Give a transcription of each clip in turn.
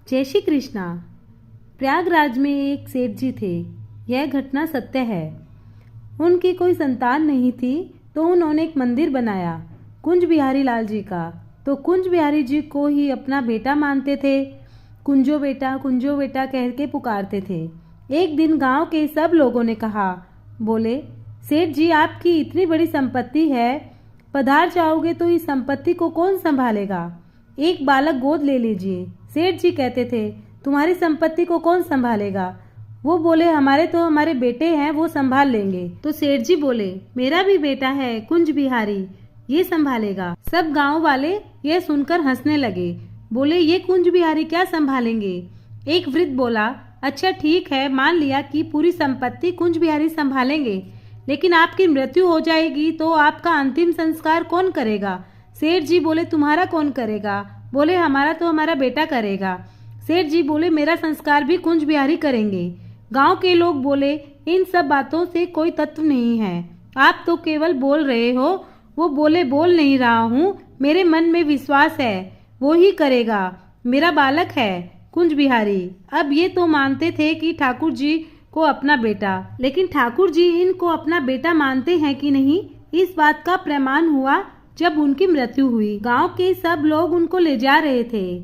जय श्री कृष्णा। प्रयागराज में एक सेठ जी थे। यह घटना सत्य है। उनकी कोई संतान नहीं थी तो उन्होंने एक मंदिर बनाया कुंज बिहारी लाल जी का। तो कुंज बिहारी जी को ही अपना बेटा मानते थे। कुंजो बेटा कह के पुकारते थे। एक दिन गांव के सब लोगों ने कहा, बोले, सेठ जी आपकी इतनी बड़ी संपत्ति है, पधार जाओगे तो इस संपत्ति को कौन संभालेगा? एक बालक गोद ले लीजिए। सेठ जी कहते थे, तुम्हारी संपत्ति को कौन संभालेगा? वो बोले, हमारे बेटे हैं, वो संभाल लेंगे। तो सेठ जी बोले, मेरा भी बेटा है कुंज बिहारी, ये संभालेगा। सब गांव वाले ये सुनकर हंसने लगे। बोले, ये कुंज बिहारी क्या संभालेंगे? एक वृद्ध बोला, अच्छा ठीक है, मान लिया कि पूरी संपत्ति कुंज बिहारी संभालेंगे, लेकिन आपकी मृत्यु हो जाएगी तो आपका अंतिम संस्कार कौन करेगा? सेठ जी बोले, तुम्हारा कौन करेगा? बोले, हमारा बेटा करेगा। सेठ जी बोले, मेरा संस्कार भी कुंज बिहारी करेंगे। गांव के लोग बोले, इन सब बातों से कोई तत्व नहीं है, आप तो केवल बोल रहे हो। वो बोले, बोल नहीं रहा हूँ, मेरे मन में विश्वास है, वो ही करेगा, मेरा बालक है कुंज बिहारी। अब ये तो मानते थे कि ठाकुर जी को अपना बेटा, लेकिन ठाकुर जी इनको अपना बेटा मानते हैं कि नहीं, इस बात का प्रमाण हुआ जब उनकी मृत्यु हुई। गांव के सब लोग उनको ले जा रहे थे।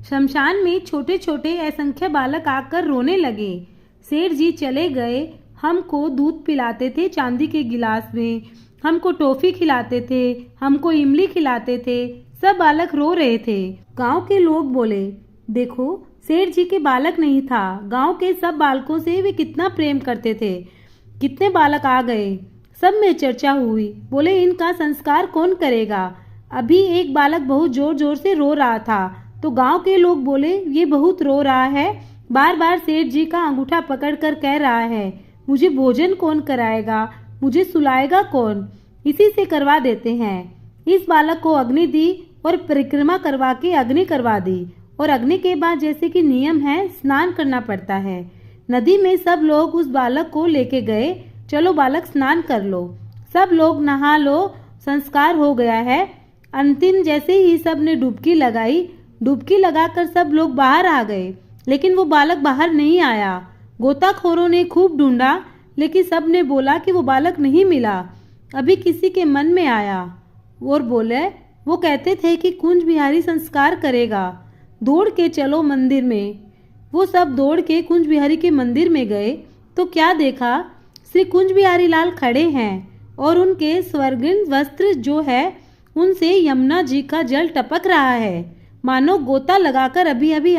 शमशान में छोटे छोटे असंख्य बालक आकर रोने लगे। सेठ जी चले गए। हमको दूध पिलाते थे चांदी के गिलास में, हमको टॉफी खिलाते थे, हमको इमली खिलाते थे। सब बालक रो रहे थे। गांव के लोग बोले, देखो सेठ जी के बालक नहीं था, गांव के सब बालकों से वे कितना प्रेम करते थे। कितने बालक आ गए, सब में चर्चा हुई। बोले, इनका संस्कार कौन करेगा? अभी एक बालक बहुत जोर जोर से रो रहा था तो गांव के लोग बोले, ये बहुत रो रहा है, बार बार सेठ जी का अंगूठा पकड़कर कह रहा है, मुझे भोजन कौन कराएगा, मुझे सुलाएगा कौन? इसी से करवा देते हैं। इस बालक को अग्नि दी और परिक्रमा करवा के अग्नि करवा दी, और अग्नि के बाद जैसे कि नियम है स्नान करना पड़ता है। नदी में सब लोग उस बालक को लेके गए। चलो बालक स्नान कर लो। सब लोग नहा लो, संस्कार हो गया है। अंतिम जैसे ही सब ने डुबकी लगाई, डुबकी लगाकर सब लोग बाहर आ गए, लेकिन वो बालक बाहर नहीं आया। गोताखोरों ने खूब ढूंढा, लेकिन सब ने बोला कि वो बालक नहीं मिला। अभी किसी के मन में आया और बोले, वो कहते थे कि कुंज बिहारी संस्कार करेगा, दौड़ के चलो मंदिर में। वो सब दौड़ के कुंज बिहारी के मंदिर में गए तो क्या देखा, श्री कुंज बिहारी लाल खड़े हैं और उनके स्वर्गीय वस्त्र जो है उनसे यमुना जी का जल टपक रहा है, मानो गोता लगाकर अभी अभी